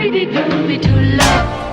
Scooby-Doo, love.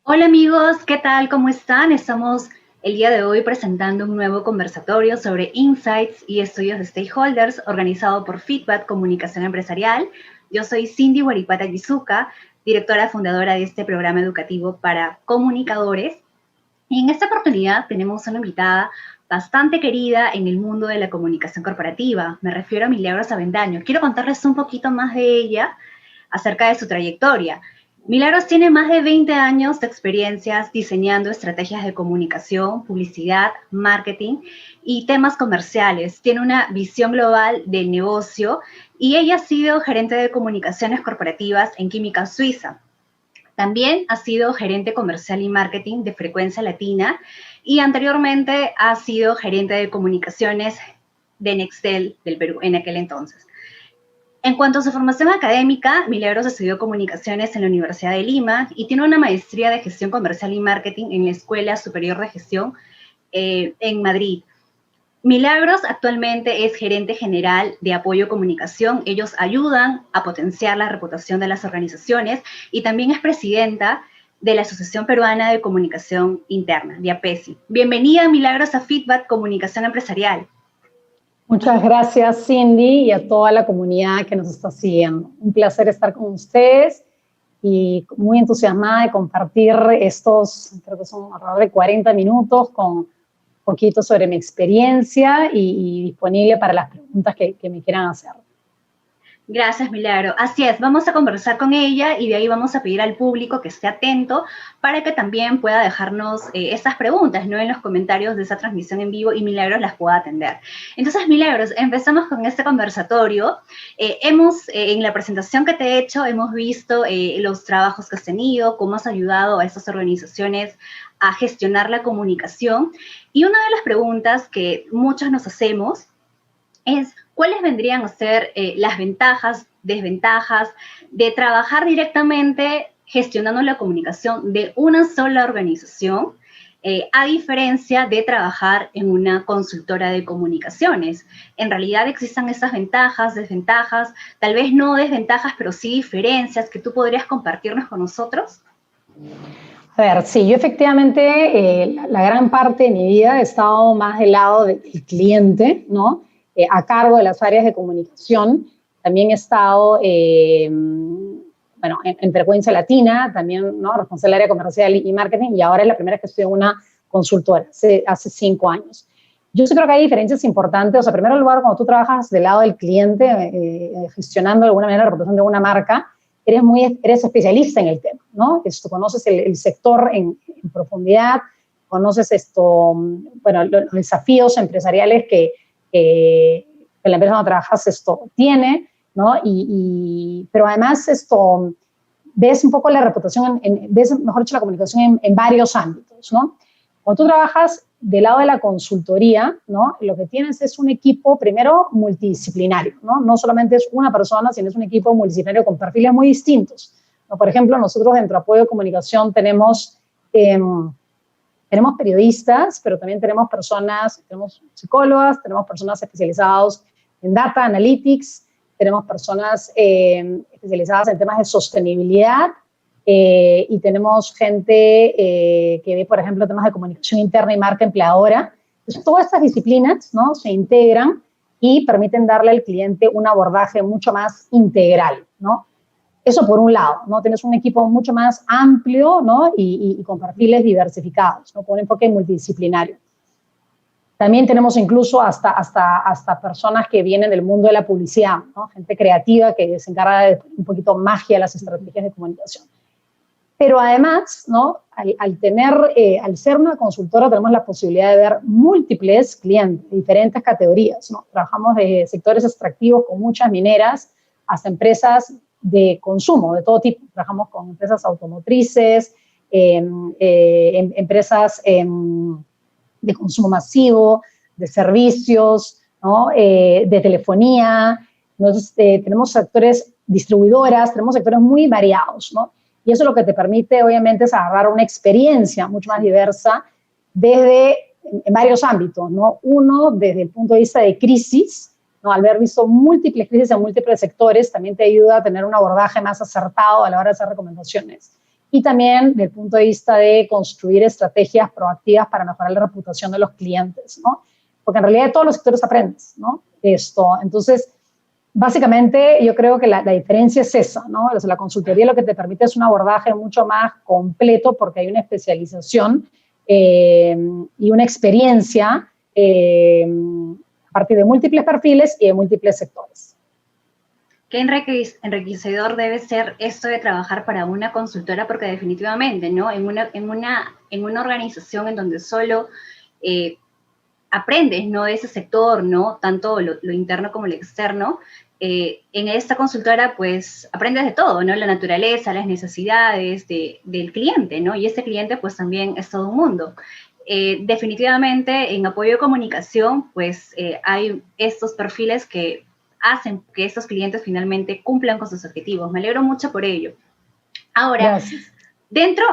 Hola amigos, ¿qué tal? ¿Cómo están? Estamos el día de hoy presentando un nuevo conversatorio sobre insights y estudios de stakeholders organizado por Feedback Comunicación Empresarial. Yo soy Cindy Huaripata Gizuka, directora fundadora de este programa educativo para comunicadores. Y en esta oportunidad tenemos una invitada bastante querida en el mundo de la comunicación corporativa. Me refiero a Milagros Avendaño. Quiero contarles un poquito más de ella acerca de su trayectoria. Milagros tiene más de 20 años de experiencias diseñando estrategias de comunicación, publicidad, marketing y temas comerciales. Tiene una visión global del negocio y ella ha sido gerente de comunicaciones corporativas en Química Suiza. También ha sido gerente comercial y marketing de Frecuencia Latina y anteriormente ha sido gerente de comunicaciones de Nextel del Perú en aquel entonces. En cuanto a su formación académica, Milagros estudió comunicaciones en la Universidad de Lima y tiene una maestría de gestión comercial y marketing en la Escuela Superior de Gestión en Madrid. Milagros actualmente es gerente general de Apoyo Comunicación. Ellos ayudan a potenciar la reputación de las organizaciones y también es presidenta de la Asociación Peruana de Comunicación Interna, de APESI. Bienvenida, Milagros, a Feedback Comunicación Empresarial. Muchas gracias, Cindy, y a toda la comunidad que nos está siguiendo. Un placer estar con ustedes y muy entusiasmada de compartir estos, creo que son alrededor de 40 minutos con un poquito sobre mi experiencia y disponible para las preguntas que me quieran hacer. Gracias, Milagro. Así es, vamos a conversar con ella y de ahí vamos a pedir al público que esté atento para que también pueda dejarnos estas preguntas, ¿no? En los comentarios de esa transmisión en vivo y Milagros las pueda atender. Entonces, Milagros, empezamos con este conversatorio. En la presentación que te he hecho, hemos visto los trabajos que has tenido, cómo has ayudado a estas organizaciones a gestionar la comunicación. Y una de las preguntas que muchos nos hacemos es cuáles vendrían a ser las ventajas, desventajas de trabajar directamente gestionando la comunicación de una sola organización, a diferencia de trabajar en una consultora de comunicaciones. En realidad existen esas ventajas, desventajas, tal vez no desventajas, pero sí diferencias que tú podrías compartirnos con nosotros. A ver, sí, yo efectivamente la gran parte de mi vida he estado más del lado del cliente, ¿no? A cargo de las áreas de comunicación. También he estado, bueno, en Frecuencia Latina, también, ¿no? Responsable del área comercial y marketing, y ahora es la primera vez que estoy en una consultora, hace 5 años. Yo sí creo que hay diferencias importantes. O sea, en primer lugar, cuando tú trabajas del lado del cliente, gestionando de alguna manera la reputación de una marca, eres especialista en el tema, ¿no? Conoces el sector en profundidad, conoces bueno, los desafíos empresariales que la empresa donde trabajas tiene, ¿no? Pero además ves un poco la reputación, ves, mejor dicho, la comunicación en varios ámbitos, ¿no? Cuando tú trabajas del lado de la consultoría, ¿no? Lo que tienes es un equipo, primero, multidisciplinario, ¿no? No solamente es una persona, sino es un equipo multidisciplinario con perfiles muy distintos, ¿no? Por ejemplo, nosotros dentro de Apoyo de Comunicación tenemos periodistas, pero también tenemos psicólogas, tenemos personas especializadas en data analytics, tenemos personas especializadas en temas de sostenibilidad y tenemos gente que ve, por ejemplo, temas de comunicación interna y marca empleadora. Entonces, todas estas disciplinas, ¿no? Se integran y permiten darle al cliente un abordaje mucho más integral, ¿no? Eso por un lado, ¿no? Tienes un equipo mucho más amplio, ¿no? Y con perfiles diversificados, ¿no? Con un enfoque multidisciplinario. También tenemos incluso hasta personas que vienen del mundo de la publicidad, ¿no? Gente creativa que se encarga de un poquito magia a las estrategias de comunicación. Pero además, ¿no? Al ser una consultora, tenemos la posibilidad de ver múltiples clientes de diferentes categorías, ¿no? Trabajamos de sectores extractivos con muchas mineras hasta empresas de consumo de todo tipo. Trabajamos con empresas automotrices, empresas de consumo masivo, de servicios, ¿no? De telefonía. Entonces, tenemos sectores distribuidoras, tenemos sectores muy variados, ¿no? Y eso lo que te permite, obviamente, es agarrar una experiencia mucho más diversa en varios ámbitos, ¿no? Uno, desde el punto de vista de crisis, ¿no? Al haber visto múltiples crisis en múltiples sectores, también te ayuda a tener un abordaje más acertado a la hora de hacer recomendaciones. Y también desde el punto de vista de construir estrategias proactivas para mejorar la reputación de los clientes, ¿no? Porque en realidad de todos los sectores aprendes, ¿no? Entonces, básicamente, yo creo que la diferencia es esa, ¿no? O sea, la consultoría lo que te permite es un abordaje mucho más completo porque hay una especialización y una experiencia a partir de múltiples perfiles y de múltiples sectores. Qué enriquecedor debe ser esto de trabajar para una consultora, porque definitivamente, ¿no? En una organización en donde solo aprendes, ¿no? De ese sector, ¿no? Tanto lo interno como lo externo. En esta consultora, pues, aprendes de todo, ¿no? La naturaleza, las necesidades del cliente, ¿no? Y ese cliente, pues, también es todo un mundo. Definitivamente, en apoyo de comunicación, pues, hay estos perfiles que hacen que estos clientes finalmente cumplan con sus objetivos. Me alegro mucho por ello. Ahora, dentro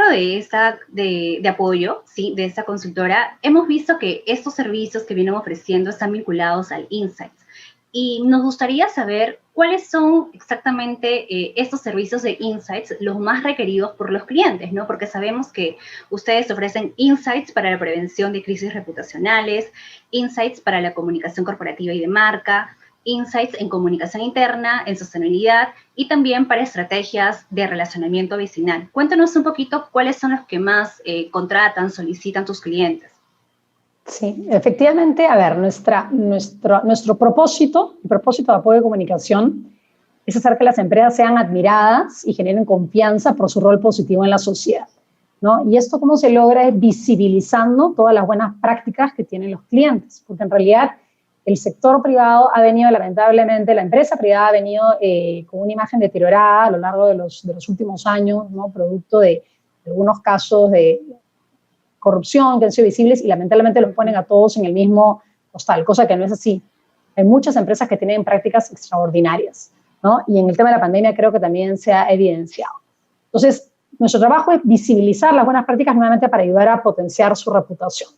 de apoyo, ¿sí? De esta consultora, hemos visto que estos servicios que vienen ofreciendo están vinculados al Insights. Y nos gustaría saber cuáles son exactamente estos servicios de Insights los más requeridos por los clientes, ¿no? Porque sabemos que ustedes ofrecen Insights para la prevención de crisis reputacionales, Insights para la comunicación corporativa y de marca, Insights en comunicación interna, en sostenibilidad y también para estrategias de relacionamiento vecinal. Cuéntanos un poquito cuáles son los que más contratan, solicitan tus clientes. Sí, efectivamente, a ver, nuestro propósito, el propósito de apoyo de comunicación es hacer que las empresas sean admiradas y generen confianza por su rol positivo en la sociedad, ¿no? Y esto cómo se logra es visibilizando todas las buenas prácticas que tienen los clientes, porque en realidad el sector privado ha venido, lamentablemente, la empresa privada ha venido con una imagen deteriorada a lo largo de los últimos años, ¿no? Producto de algunos casos de corrupción que han sido visibles y lamentablemente los ponen a todos en el mismo costal, cosa que no es así. Hay muchas empresas que tienen prácticas extraordinarias, ¿no? Y en el tema de la pandemia creo que también se ha evidenciado. Entonces, nuestro trabajo es visibilizar las buenas prácticas nuevamente para ayudar a potenciar su reputación.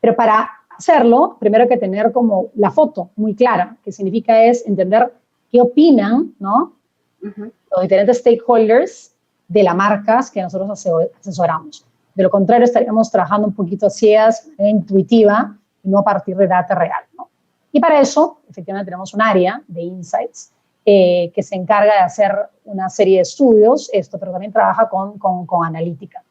Pero para hacerlo, primero hay que tener como la foto muy clara, que significa es entender qué opinan, ¿no? Los diferentes stakeholders de las marcas que nosotros asesoramos. De lo contrario, estaríamos trabajando un poquito a ciegas, intuitiva, y no a partir de data real, ¿no? Y para eso, efectivamente, tenemos un área de Insights que se encarga de hacer una serie de estudios, pero también trabaja con analítica.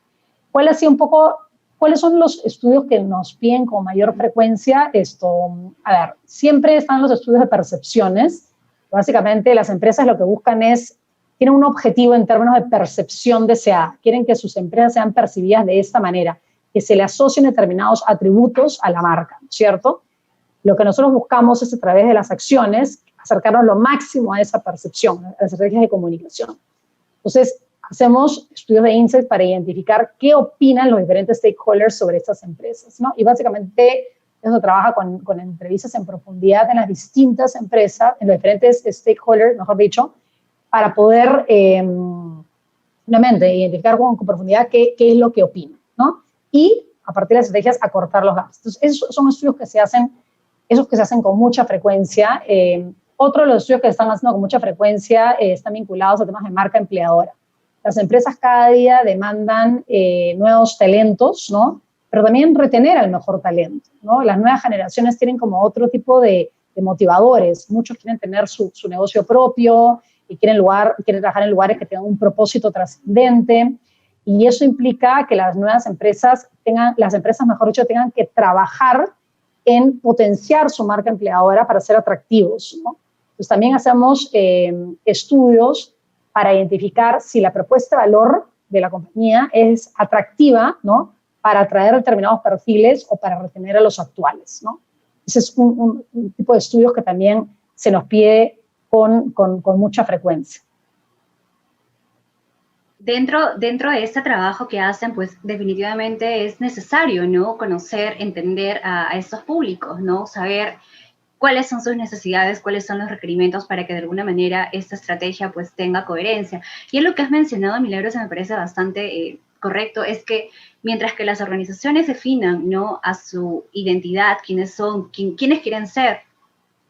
¿Cuáles son los estudios que nos piden con mayor frecuencia? A ver, siempre están los estudios de percepciones. Básicamente, las empresas lo que buscan tienen un objetivo en términos de percepción deseada. Quieren que sus empresas sean percibidas de esta manera, que se le asocien determinados atributos a la marca, ¿cierto? Lo que nosotros buscamos es, a través de las acciones, acercarnos lo máximo a esa percepción, a las estrategias de comunicación. Entonces, hacemos estudios de Insights para identificar qué opinan los diferentes stakeholders sobre estas empresas, ¿no? Y básicamente eso trabaja con entrevistas en profundidad en las distintas empresas, en los diferentes stakeholders, mejor dicho, para poder, nuevamente, identificar con profundidad qué es lo que opinan, ¿no? Y, a partir de las estrategias, acortar los gaps. Entonces, esos son estudios que se hacen con mucha frecuencia. Otro de los estudios que se están haciendo con mucha frecuencia están vinculados a temas de marca empleadora. Las empresas cada día demandan nuevos talentos, ¿no? Pero también retener al mejor talento, ¿no? Las nuevas generaciones tienen como otro tipo de motivadores. Muchos quieren tener su negocio propio, y quieren trabajar en lugares que tengan un propósito trascendente. y eso implica que las nuevas empresas mejor dicho, tengan que trabajar en potenciar su marca empleadora para ser atractivos, ¿no? Entonces también hacemos estudios para identificar si la propuesta de valor de la compañía es atractiva, ¿no?, para atraer determinados perfiles o para retener a los actuales, ¿no? Ese es un tipo de estudios que también se nos pide con mucha frecuencia. Dentro de este trabajo que hacen, pues definitivamente es necesario, ¿no?, conocer, entender a estos públicos, ¿no?, saber cuáles son sus necesidades, cuáles son los requerimientos para que de alguna manera esta estrategia pues tenga coherencia. Y es lo que has mencionado, Milagros, me parece bastante correcto, es que mientras que las organizaciones definan, ¿no?, a su identidad, quiénes son, quiénes quieren ser,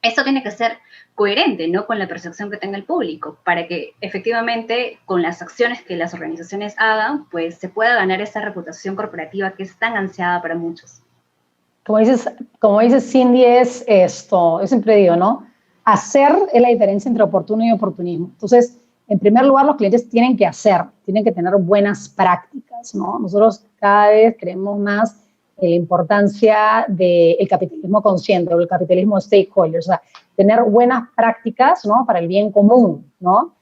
esto tiene que ser coherente, ¿no?, con la percepción que tenga el público, para que efectivamente con las acciones que las organizaciones hagan, pues se pueda ganar esa reputación corporativa que es tan ansiada para muchos. Como dices Cindy, es esto, yo siempre digo, ¿no? Hacer es la diferencia entre oportuno y oportunismo. Entonces, en primer lugar, los clientes tienen que hacer, tienen que tener buenas prácticas, ¿no? Nosotros cada vez creemos más en la importancia del capitalismo consciente o el capitalismo stakeholder, o sea, tener buenas prácticas, ¿no?, para el bien común, ¿no?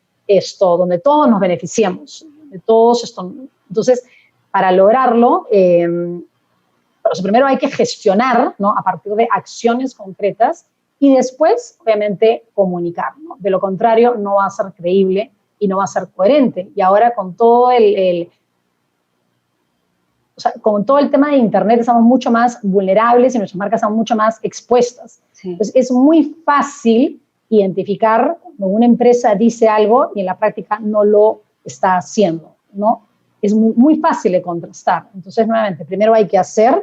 Donde todos nos beneficiamos, de todos esto. Entonces, para lograrlo, pero primero hay que gestionar, ¿no?, a partir de acciones concretas y después, obviamente, comunicar, ¿no? De lo contrario, no va a ser creíble y no va a ser coherente. Y ahora con todo con todo el tema de Internet estamos mucho más vulnerables y nuestras marcas están mucho más expuestas. Sí. Entonces, es muy fácil identificar cuando una empresa dice algo y en la práctica no lo está haciendo, ¿no? Es muy fácil de contrastar. Entonces, nuevamente, primero hay que hacer,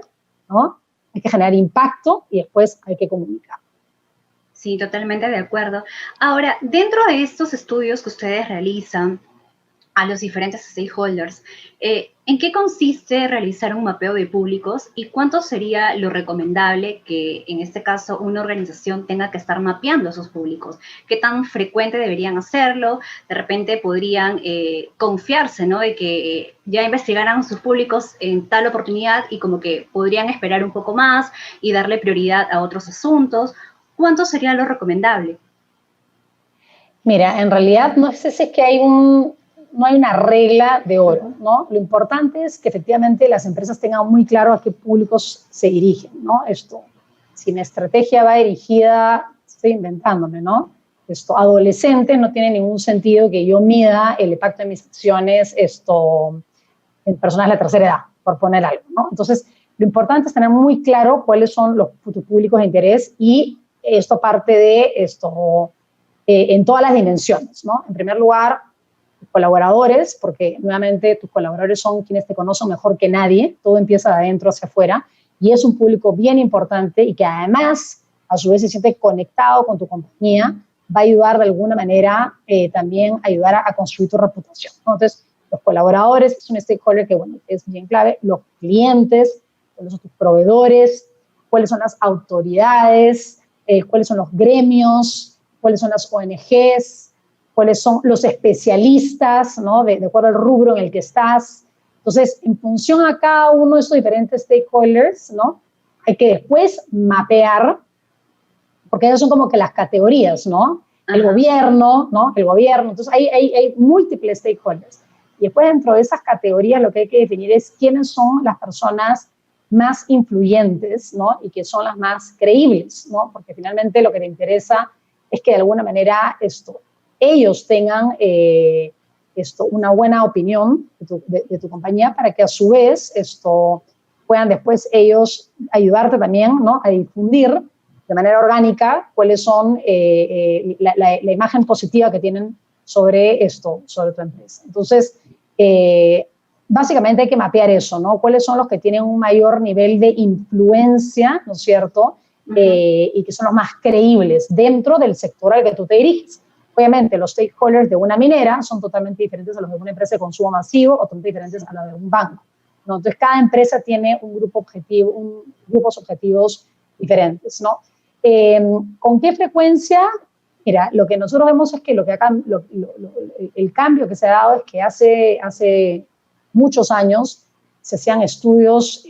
¿no? Hay que generar impacto y después hay que comunicar. Sí, totalmente de acuerdo. Ahora, dentro de estos estudios que ustedes realizan a los diferentes stakeholders, ¿en qué consiste realizar un mapeo de públicos y cuánto sería lo recomendable que, en este caso, una organización tenga que estar mapeando a sus públicos? ¿Qué tan frecuente deberían hacerlo? De repente podrían confiarse, ¿no?, de que ya investigaran sus públicos en tal oportunidad y como que podrían esperar un poco más y darle prioridad a otros asuntos. ¿Cuánto sería lo recomendable? Mira, en realidad no sé si es que no hay una regla de oro, ¿no? Lo importante es que efectivamente las empresas tengan muy claro a qué públicos se dirigen, ¿no? Si mi estrategia va dirigida, estoy inventándome, ¿no? Adolescente, no tiene ningún sentido que yo mida el impacto de mis acciones en personas de la tercera edad, por poner algo, ¿no? Entonces, lo importante es tener muy claro cuáles son los públicos de interés y esto parte de en todas las dimensiones, ¿no? En primer lugar, colaboradores, porque nuevamente tus colaboradores son quienes te conocen mejor que nadie, todo empieza de adentro hacia afuera, y es un público bien importante y que además, a su vez, se siente conectado con tu compañía, va a ayudar de alguna manera también ayudar a construir tu reputación, ¿no? Entonces, los colaboradores es un stakeholder que, bueno, es bien clave, los clientes, cuáles son tus proveedores, cuáles son las autoridades, cuáles son los gremios, cuáles son las ONGs, cuáles son los especialistas, ¿no?, de acuerdo al rubro en el que estás. Entonces, en función a cada uno de estos diferentes stakeholders, ¿no?, hay que después mapear, porque esas son como que las categorías, ¿no? Ajá. El gobierno, ¿no? El gobierno. Entonces, hay múltiples stakeholders. Y después, dentro de esas categorías, lo que hay que definir es quiénes son las personas más influyentes, ¿no?, y que son las más creíbles, ¿no? Porque finalmente lo que te interesa es que de alguna manera ellos tengan una buena opinión de tu compañía para que a su vez puedan después ellos ayudarte también, ¿no?, a difundir de manera orgánica cuáles son la imagen positiva que tienen sobre tu empresa. Entonces, básicamente hay que mapear eso, ¿no? Cuáles son los que tienen un mayor nivel de influencia, ¿no es cierto? Y que son los más creíbles dentro del sector al que tú te diriges. Obviamente, los stakeholders de una minera son totalmente diferentes a los de una empresa de consumo masivo o totalmente diferentes a los de un banco, ¿no? Entonces, cada empresa tiene grupos objetivos diferentes, ¿no? ¿Con qué frecuencia? Mira, lo que nosotros vemos es que el cambio que se ha dado es que hace muchos años se hacían estudios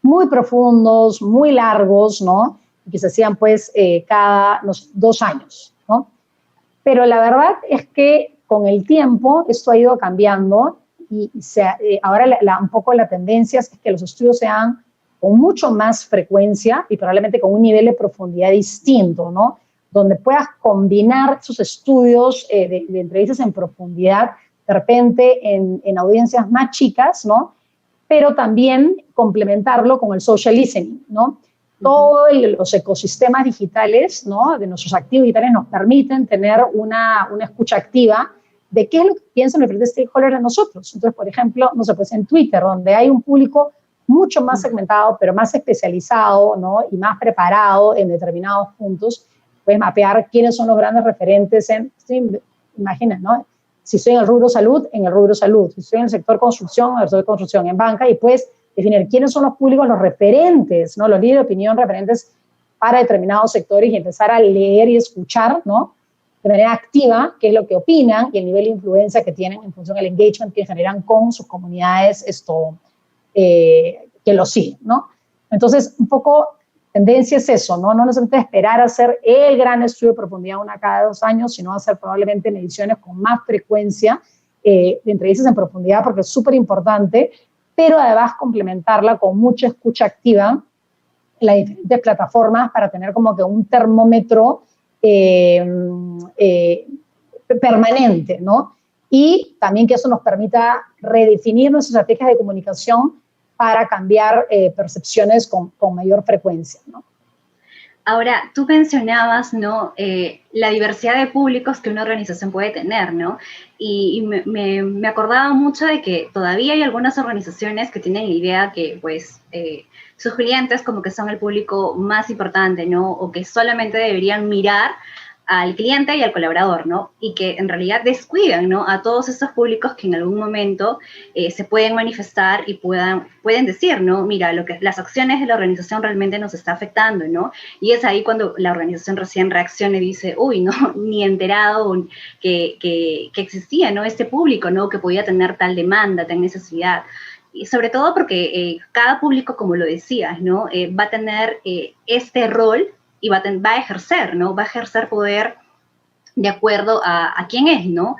muy profundos, muy largos, ¿no? Que se hacían pues cada 2 años, ¿no? Pero la verdad es que con el tiempo esto ha ido cambiando y ahora un poco la tendencia es que los estudios se hagan con mucho más frecuencia y probablemente con un nivel de profundidad distinto, ¿no? Donde puedas combinar esos estudios de entrevistas en profundidad, de repente en audiencias más chicas, ¿no? Pero también complementarlo con el social listening, ¿no? Todos los ecosistemas digitales, ¿no? De nuestros activos digitales nos permiten tener una escucha activa de qué es lo que piensan los diferentes stakeholders de nosotros. Entonces, por ejemplo, no sé, pues en Twitter, donde hay un público mucho más segmentado, pero más especializado, ¿no? Y más preparado en determinados puntos, puedes mapear quiénes son los grandes referentes imagina, ¿no? Si estoy en el rubro salud, en el rubro salud. Si estoy en el sector construcción, en el sector construcción. En banca, y puedes definir quiénes son los públicos, los referentes, ¿no? Los líderes de opinión referentes para determinados sectores y empezar a leer y escuchar, ¿no? De manera activa qué es lo que opinan y el nivel de influencia que tienen en función del engagement que generan con sus comunidades que lo siguen, ¿no? Entonces, un poco tendencia es eso, ¿no? No necesariamente esperar a hacer el gran estudio de profundidad cada 2 años, sino hacer probablemente mediciones con más frecuencia de entrevistas en profundidad, porque es súper importante, pero además complementarla con mucha escucha activa en las diferentes plataformas para tener como que un termómetro permanente, ¿no? Y también que eso nos permita redefinir nuestras estrategias de comunicación para cambiar percepciones con mayor frecuencia, ¿no? Ahora, tú mencionabas, ¿no? La diversidad de públicos que una organización puede tener, ¿no? Y me acordaba mucho de que todavía hay algunas organizaciones que tienen la idea que, pues, sus clientes como que son el público más importante, ¿no? O que solamente deberían mirar al cliente y al colaborador, ¿no? Y que en realidad descuidan, ¿no? A todos esos públicos que en algún momento se pueden manifestar y pueden decir, ¿no? Mira, las acciones de la organización realmente nos está afectando, ¿no? Y es ahí cuando la organización recién reacciona y dice, uy, no, ni enterado que existía, ¿no? Este público, ¿no? Que podía tener tal demanda, tal necesidad. Y sobre todo porque cada público, como lo decías, ¿no? Va a tener este rol y va a ejercer, ¿no? Va a ejercer poder de acuerdo a quién es, ¿no?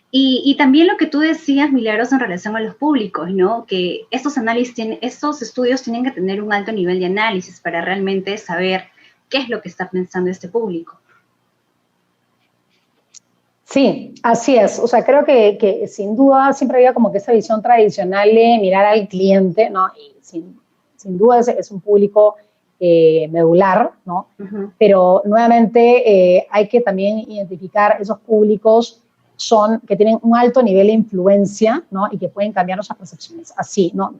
Y también lo que tú decías, Milagros, en relación a los públicos, ¿no? Que estos estudios tienen que tener un alto nivel de análisis para realmente saber qué es lo que está pensando este público. Sí, así es. O sea, creo que sin duda siempre había como que esa visión tradicional de mirar al cliente, ¿no? Y sin duda es un público medular, ¿no? Pero nuevamente hay que también identificar esos públicos que tienen un alto nivel de influencia, ¿no? Y que pueden cambiar nuestras percepciones así, ¿no?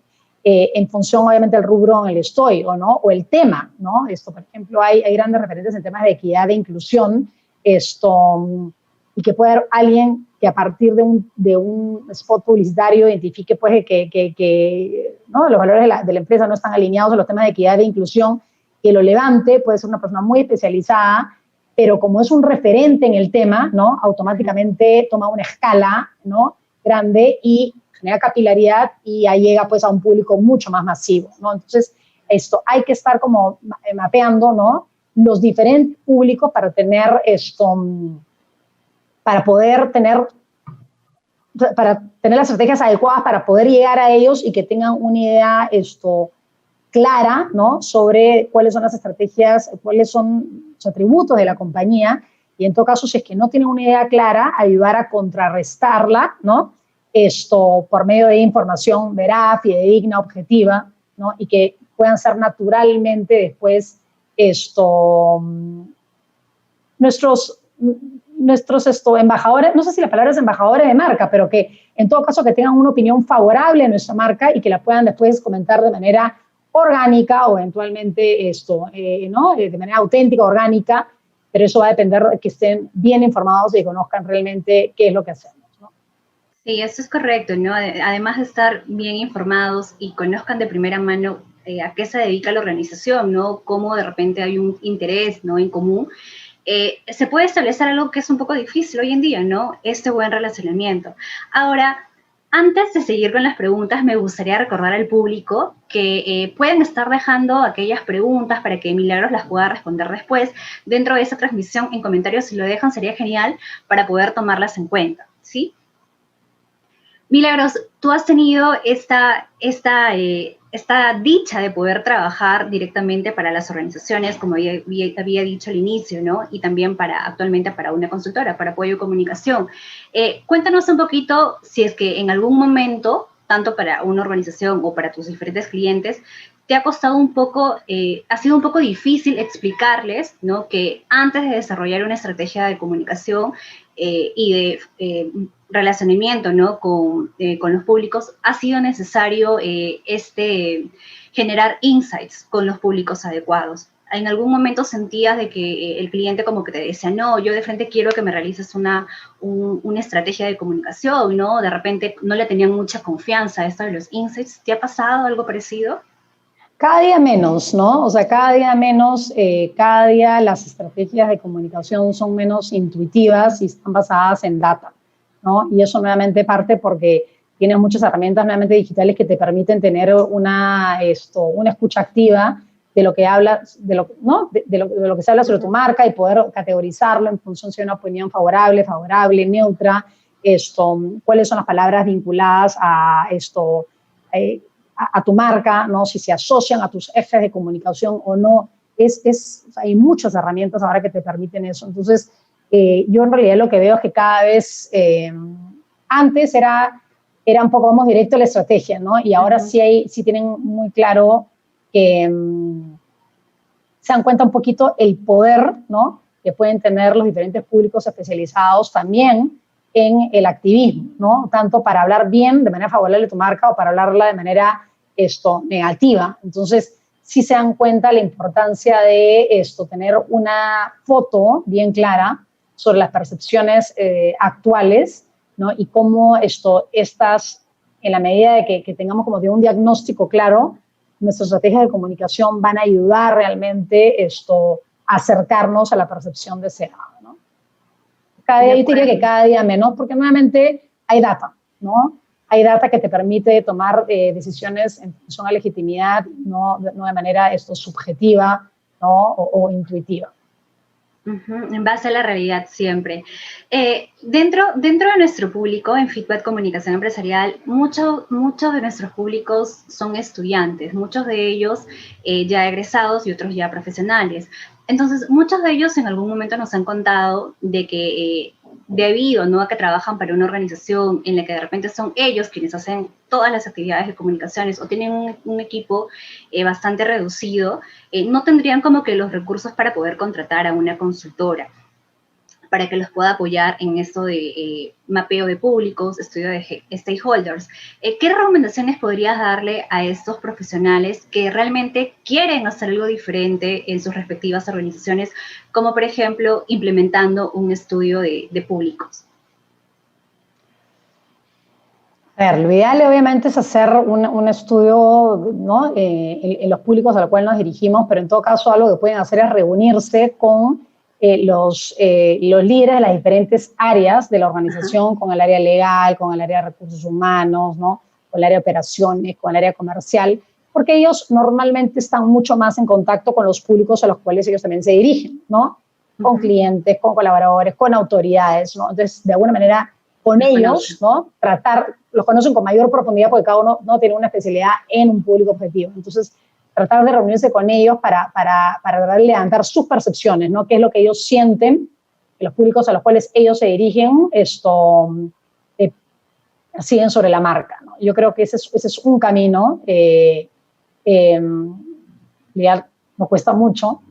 En función, obviamente, del rubro en el estoy, ¿no? O el tema, ¿no? Por ejemplo, hay grandes referentes en temas de equidad e inclusión, y que puede haber alguien que a partir de un spot publicitario identifique pues, que ¿no? Los valores de la empresa no están alineados a los temas de equidad e inclusión, que lo levante, puede ser una persona muy especializada, pero como es un referente en el tema, ¿no? Automáticamente toma una escala, ¿no? Grande y genera capilaridad y ahí llega pues, a un público mucho más masivo, ¿no? Entonces, hay que estar como mapeando, ¿no? Los diferentes públicos para tener para tener las estrategias adecuadas para poder llegar a ellos y que tengan una idea clara, ¿no? Sobre cuáles son las estrategias, cuáles son los atributos de la compañía y en todo caso, si es que no tienen una idea clara, ayudar a contrarrestarla, ¿no? Por medio de información veraz, fidedigna, objetiva, ¿no? Y que puedan ser naturalmente después nuestros embajadores, no sé si la palabra es embajadores de marca, pero que en todo caso que tengan una opinión favorable de nuestra marca y que la puedan después comentar de manera orgánica o eventualmente ¿no? De manera auténtica, orgánica, pero eso va a depender de que estén bien informados y conozcan realmente qué es lo que hacemos, ¿no? Sí, eso es correcto, ¿no? Además de estar bien informados y conozcan de primera mano a qué se dedica la organización, ¿no? Cómo de repente hay un interés, ¿no? En común. Se puede establecer algo que es un poco difícil hoy en día, ¿no? Este buen relacionamiento. Ahora, Antes de seguir con las preguntas, me gustaría recordar al público que pueden estar dejando aquellas preguntas para que Milagros las pueda responder después dentro de esa transmisión en comentarios. Si lo dejan, sería genial para poder tomarlas en cuenta, ¿sí? Milagros, tú has tenido esta dicha de poder trabajar directamente para las organizaciones, como había dicho al inicio, ¿no? Y también actualmente para una consultora, para apoyo y comunicación. Cuéntanos un poquito si es que en algún momento, tanto para una organización o para tus diferentes clientes, te ha costado un poco, ha sido un poco difícil explicarles, ¿no? Que antes de desarrollar una estrategia de comunicación y de relacionamiento, ¿no? Con los públicos, ha sido necesario generar insights con los públicos adecuados. ¿En algún momento sentías de que el cliente como que te decía, no, yo de frente quiero que me realices una estrategia de comunicación, ¿no? De repente no le tenían mucha confianza a esto de los insights. ¿Te ha pasado algo parecido? Cada día menos, ¿no? O sea, cada día menos, cada día las estrategias de comunicación son menos intuitivas y están basadas en data, ¿no? Y eso nuevamente parte porque tienes muchas herramientas nuevamente digitales que te permiten tener una escucha activa de lo que hablas, ¿no? de lo que se habla sobre tu marca y poder categorizarlo en función de una opinión favorable, neutra, cuáles son las palabras vinculadas a a tu marca, ¿no? Si se asocian a tus ejes de comunicación o no. Hay muchas herramientas ahora que te permiten eso. Entonces, yo en realidad lo que veo es que cada vez, antes era un poco, vamos directo a la estrategia, ¿no? Y ahora sí tienen muy claro que se dan cuenta un poquito el poder, ¿no? Que pueden tener los diferentes públicos especializados también en el activismo, ¿no? Tanto para hablar bien, de manera favorable de tu marca, o para hablarla de manera negativa. Entonces, sí se dan cuenta la importancia de tener una foto bien clara sobre las percepciones actuales, ¿no? Y cómo estas, en la medida de que tengamos como de un diagnóstico claro, nuestras estrategias de comunicación van a ayudar realmente a acercarnos a la percepción deseada, ¿no? Cada día, yo diría que cada día menos, porque nuevamente hay data, ¿no? Hay data que te permite tomar decisiones en función a legitimidad, no de manera subjetiva, ¿no? o intuitiva. En base a la realidad siempre. Dentro de nuestro público, en Feedback Comunicación Empresarial, muchos de nuestros públicos son estudiantes, muchos de ellos ya egresados y otros ya profesionales. Entonces, muchos de ellos en algún momento nos han contado de que debido, ¿no?, a que trabajan para una organización en la que de repente son ellos quienes hacen todas las actividades de comunicaciones o tienen un equipo bastante reducido, no tendrían como que los recursos para poder contratar a una consultora para que los pueda apoyar en esto de mapeo de públicos, estudio de stakeholders. ¿Qué recomendaciones podrías darle a estos profesionales que realmente quieren hacer algo diferente en sus respectivas organizaciones, como por ejemplo implementando un estudio de públicos? A ver, lo ideal obviamente es hacer un estudio, ¿no? En los públicos a los cuales nos dirigimos, pero en todo caso algo que pueden hacer es reunirse con los líderes de las diferentes áreas de la organización, con el área legal, con el área de recursos humanos, ¿no? Con el área de operaciones, con el área comercial, porque ellos normalmente están mucho más en contacto con los públicos a los cuales ellos también se dirigen, ¿no? Con clientes, con colaboradores, con autoridades, ¿no? Entonces, de alguna manera, con ellos, ¿no? Los conocen con mayor profundidad porque cada uno no tiene una especialidad en un público objetivo. Entonces, tratar de reunirse con ellos para levantar sus percepciones, ¿no? Qué es lo que ellos sienten, que los públicos a los cuales ellos se dirigen persiguen sobre la marca, ¿no? Yo creo que ese es un camino, nos cuesta mucho,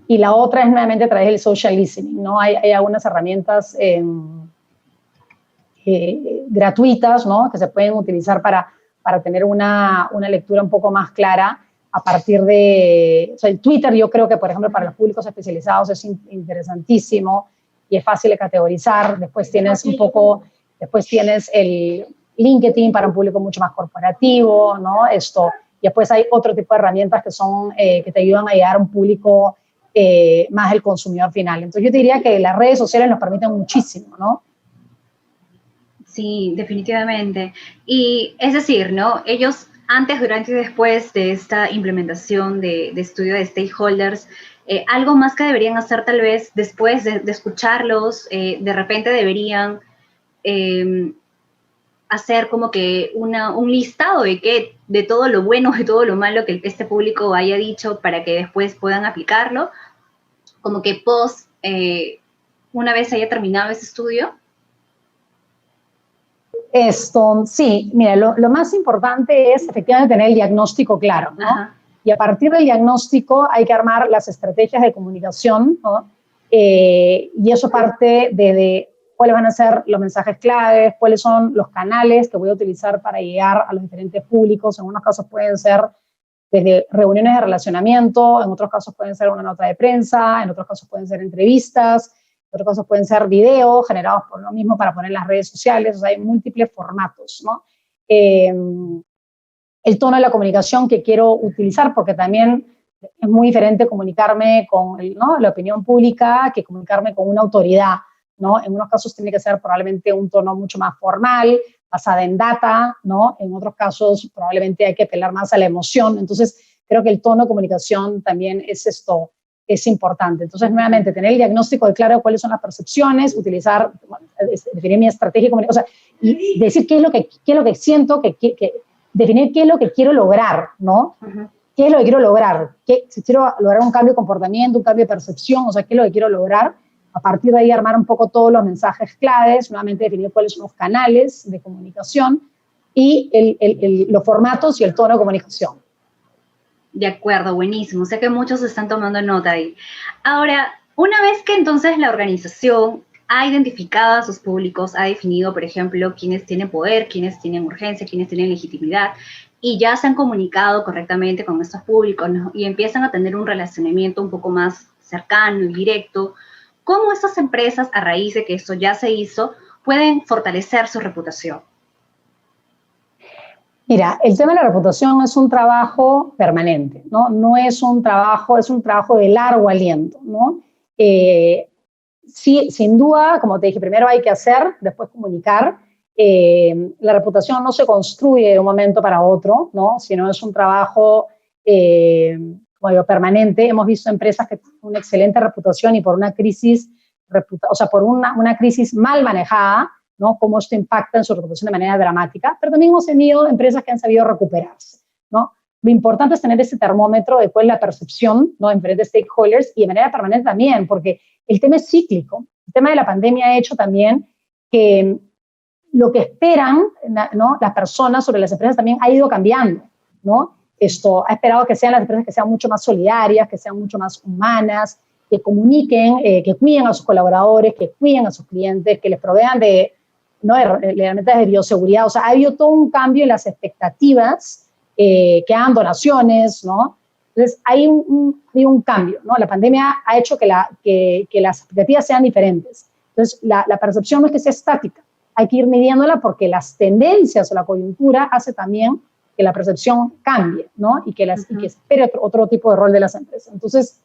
y la otra es nuevamente a través del social listening, ¿no? Hay algunas herramientas gratuitas, ¿no? Que se pueden utilizar para tener una lectura un poco más clara a partir de, o sea, el Twitter. Yo creo que, por ejemplo, para los públicos especializados es interesantísimo y es fácil de categorizar. Después tienes el LinkedIn para un público mucho más corporativo, ¿no? Y después hay otro tipo de herramientas que son, que te ayudan a llegar a un público más del consumidor final. Entonces yo te diría que las redes sociales nos permiten muchísimo, ¿no? Sí, definitivamente. Y es decir, ¿no? Ellos antes, durante y después de esta implementación de estudio de stakeholders, algo más que deberían hacer tal vez después de escucharlos, de repente deberían eh, hacer como que un listado de todo lo bueno y todo lo malo que este público haya dicho para que después puedan aplicarlo, como que una vez haya terminado ese estudio. Sí, mira, lo más importante es efectivamente tener el diagnóstico claro, ¿no? Ajá. Y a partir del diagnóstico hay que armar las estrategias de comunicación, ¿no? Y eso parte de cuáles van a ser los mensajes claves, cuáles son los canales que voy a utilizar para llegar a los diferentes públicos. En unos casos pueden ser desde reuniones de relacionamiento, en otros casos pueden ser una nota de prensa, en otros casos pueden ser entrevistas, en otros casos pueden ser videos generados por lo mismo para poner en las redes sociales. O sea, hay múltiples formatos, ¿no? El tono de la comunicación que quiero utilizar, porque también es muy diferente comunicarme con ¿no? la opinión pública que comunicarme con una autoridad, ¿no? En unos casos tiene que ser probablemente un tono mucho más formal, basada en data, ¿no? En otros casos probablemente hay que apelar más a la emoción. Entonces, creo que el tono de comunicación también es importante. Entonces, nuevamente, tener el diagnóstico de claro cuáles son las percepciones, utilizar, definir mi estrategia de comunicación, o sea, y decir qué es lo que siento, definir qué es lo que quiero lograr, ¿no? Uh-huh. ¿Qué es lo que quiero lograr? Si quiero lograr un cambio de comportamiento, un cambio de percepción, o sea, ¿qué es lo que quiero lograr? A partir de ahí armar un poco todos los mensajes claves, nuevamente definir cuáles son los canales de comunicación y los formatos y el tono de comunicación. De acuerdo, buenísimo. Sé que muchos están tomando nota ahí. Ahora, una vez que entonces la organización ha identificado a sus públicos, ha definido, por ejemplo, quiénes tienen poder, quiénes tienen urgencia, quiénes tienen legitimidad, y ya se han comunicado correctamente con estos públicos, ¿no? Y empiezan a tener un relacionamiento un poco más cercano y directo, ¿cómo estas empresas, a raíz de que esto ya se hizo, pueden fortalecer su reputación? Mira, el tema de la reputación es un trabajo permanente, ¿no? No es un trabajo, es un trabajo de largo aliento, ¿no? Sí, sin duda, como te dije, primero hay que hacer, después comunicar. La reputación no se construye de un momento para otro, ¿no? Sino es un trabajo, como digo, permanente. Hemos visto empresas que tienen una excelente reputación y por una crisis, o sea, por una crisis mal manejada, ¿no? Cómo esto impacta en su reputación de manera dramática, pero también hemos tenido empresas que han sabido recuperarse, ¿no? Lo importante es tener ese termómetro de cuál es la percepción, ¿no? En diferentes stakeholders y de manera permanente también, porque el tema es cíclico. El tema de la pandemia ha hecho también que lo que esperan, ¿no? Las personas sobre las empresas también ha ido cambiando, ¿no? Esto ha esperado que sean las empresas que sean mucho más solidarias, que sean mucho más humanas, que comuniquen, que cuiden a sus colaboradores, que cuiden a sus clientes, que les provean de, ¿no? Realmente de bioseguridad. O sea, ha habido todo un cambio en las expectativas, que hagan donaciones, ¿no? Entonces, hay un cambio, ¿no? La pandemia ha hecho que las expectativas sean diferentes. Entonces, la percepción no es que sea estática, hay que ir midiéndola porque las tendencias o la coyuntura hace también que la percepción cambie, ¿no? Y que se espere otro tipo de rol de las empresas. Entonces,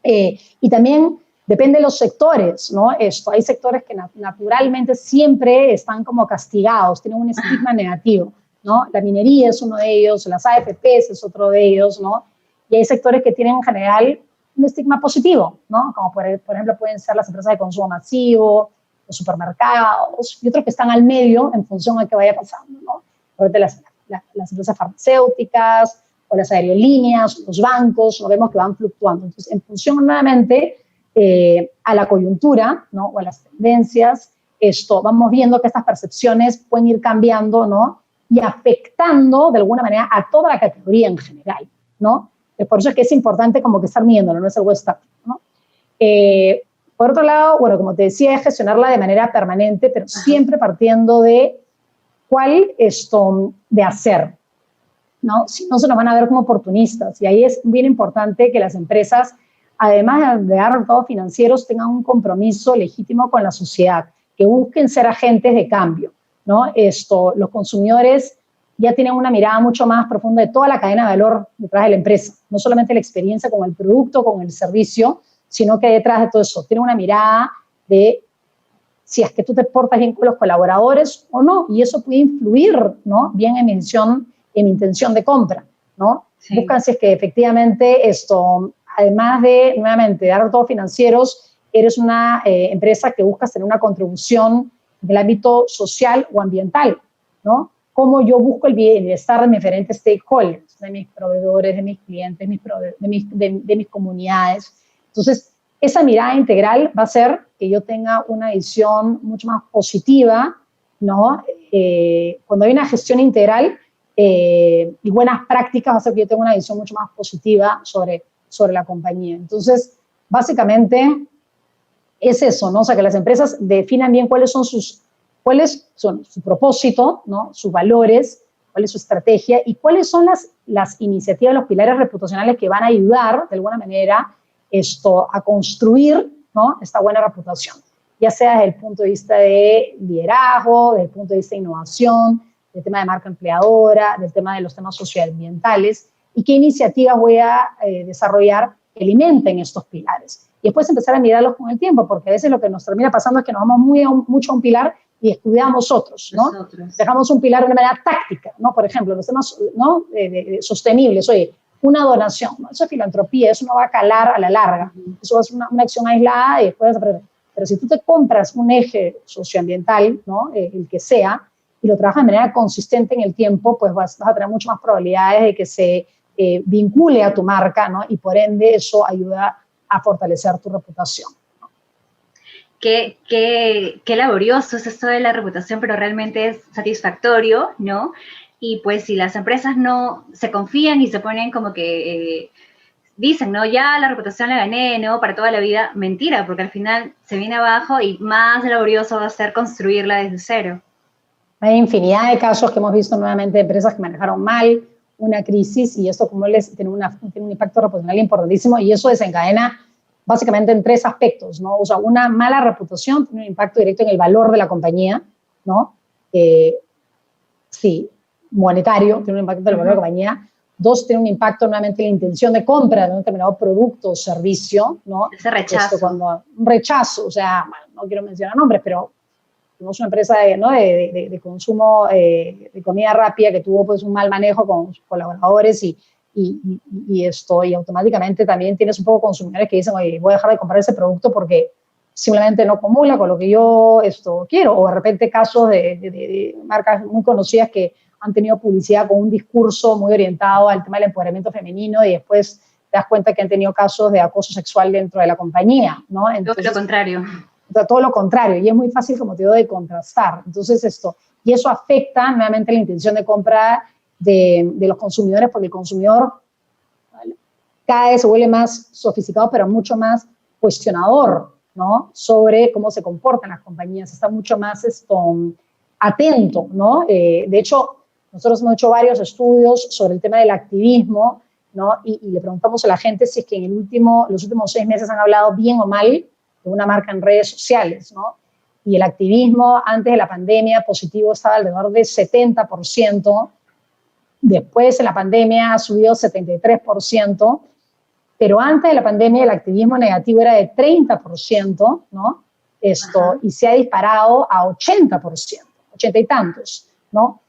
y también depende de los sectores, ¿no? Hay sectores que naturalmente siempre están como castigados, tienen un estigma negativo, ¿no? La minería es uno de ellos, las AFPs es otro de ellos, ¿no? Y hay sectores que tienen en general un estigma positivo, ¿no? Como por ejemplo pueden ser las empresas de consumo masivo, los supermercados, y otros que están al medio en función a qué vaya pasando, ¿no? Ahorita las empresas farmacéuticas, o las aerolíneas, los bancos, lo vemos que van fluctuando. Entonces, en función nuevamente a la coyuntura, ¿no? O a las tendencias, vamos viendo que estas percepciones pueden ir cambiando, ¿no? Y afectando de alguna manera a toda la categoría en general, ¿no? Por eso es que es importante como que estar midiéndolo, no es algo estático, ¿no? Por otro lado, bueno, como te decía, es gestionarla de manera permanente, pero siempre partiendo de cuál de hacer, ¿no? Si no, se nos van a ver como oportunistas. Y ahí es bien importante que las empresas, además de dar resultados financieros, tengan un compromiso legítimo con la sociedad, que busquen ser agentes de cambio, ¿no? Los consumidores ya tienen una mirada mucho más profunda de toda la cadena de valor detrás de la empresa, no solamente la experiencia con el producto, con el servicio, sino que detrás de todo eso tienen una mirada de si es que tú te portas bien con los colaboradores o no, y eso puede influir, ¿no? Bien en mi intención de compra, ¿no? Sí. Buscan si es que efectivamente esto, además de, nuevamente, dar datos financieros, eres una empresa que buscas tener una contribución del ámbito social o ambiental, ¿no? Cómo yo busco el bienestar de mis diferentes stakeholders, de mis proveedores, de mis clientes, de mis comunidades. Entonces, esa mirada integral va a hacer que yo tenga una visión mucho más positiva, ¿no? Cuando hay una gestión integral y buenas prácticas, va a hacer que yo tenga una visión mucho más positiva sobre la compañía. Entonces, básicamente es eso, ¿no? O sea, que las empresas definan bien cuáles son su propósito, ¿no? Sus valores, cuál es su estrategia y cuáles son las iniciativas, los pilares reputacionales que van a ayudar, de alguna manera, a construir, ¿no? Esta buena reputación, ya sea desde el punto de vista de liderazgo, desde el punto de vista de innovación, del tema de marca empleadora, del tema de los temas socioambientales, y qué iniciativas voy a desarrollar que alimenten estos pilares. Y después empezar a mirarlos con el tiempo, porque a veces lo que nos termina pasando es que nos vamos mucho a un pilar y descuidamos otros, ¿no? Dejamos un pilar de una manera táctica, ¿no? Por ejemplo, los temas, ¿no? Sostenibles, oye, una donación, ¿no? Eso es filantropía, eso no va a calar a la larga, eso es una acción aislada y después vas a aprender. Pero si tú te compras un eje socioambiental, ¿no? El que sea, y lo trabajas de manera consistente en el tiempo, pues vas a tener mucho más probabilidades de que se vincule a tu marca, ¿no? Y por ende eso ayuda a fortalecer tu reputación. Qué laborioso es esto de la reputación, pero realmente es satisfactorio, ¿no? Y pues si las empresas no se confían y se ponen como que dicen, ¿no? Ya la reputación la gané, ¿no? Para toda la vida. Mentira, porque al final se viene abajo y más laborioso va a ser construirla desde cero. Hay infinidad de casos que hemos visto nuevamente de empresas que manejaron mal una crisis y esto como les tiene un impacto reputacional importantísimo y eso desencadena básicamente en tres aspectos, ¿no? O sea, una mala reputación tiene un impacto directo en el valor de la compañía, ¿no? Sí, monetario, tiene un impacto en el valor de la compañía. Dos, tiene un impacto nuevamente en la intención de compra de un determinado producto o servicio, ¿no? Ese rechazo. Un rechazo, o sea, bueno, no quiero mencionar nombres, pero tenemos una empresa de consumo de comida rápida que tuvo pues un mal manejo con sus colaboradores y automáticamente también tienes un poco consumidores que dicen, oye, voy a dejar de comprar ese producto porque simplemente no comula con lo que yo quiero. O de repente casos de marcas muy conocidas que han tenido publicidad con un discurso muy orientado al tema del empoderamiento femenino y después te das cuenta que han tenido casos de acoso sexual dentro de la compañía, ¿no? Entonces, todo lo contrario. Todo lo contrario, y es muy fácil, como te digo, de contrastar. Entonces, y eso afecta nuevamente la intención de compra de los consumidores, porque el consumidor cada vez se vuelve más sofisticado, pero mucho más cuestionador, ¿no? Sobre cómo se comportan las compañías, está mucho más atento, ¿no? De hecho, nosotros hemos hecho varios estudios sobre el tema del activismo, ¿no? Y le preguntamos a la gente si es que en los últimos 6 meses han hablado bien o mal de una marca en redes sociales, ¿no? Y el activismo antes de la pandemia positivo estaba alrededor de 70%, después de la pandemia ha subido 73%, pero antes de la pandemia el activismo negativo era de 30%, ¿no? Y se ha disparado a 80%, 80 y tantos, ¿no?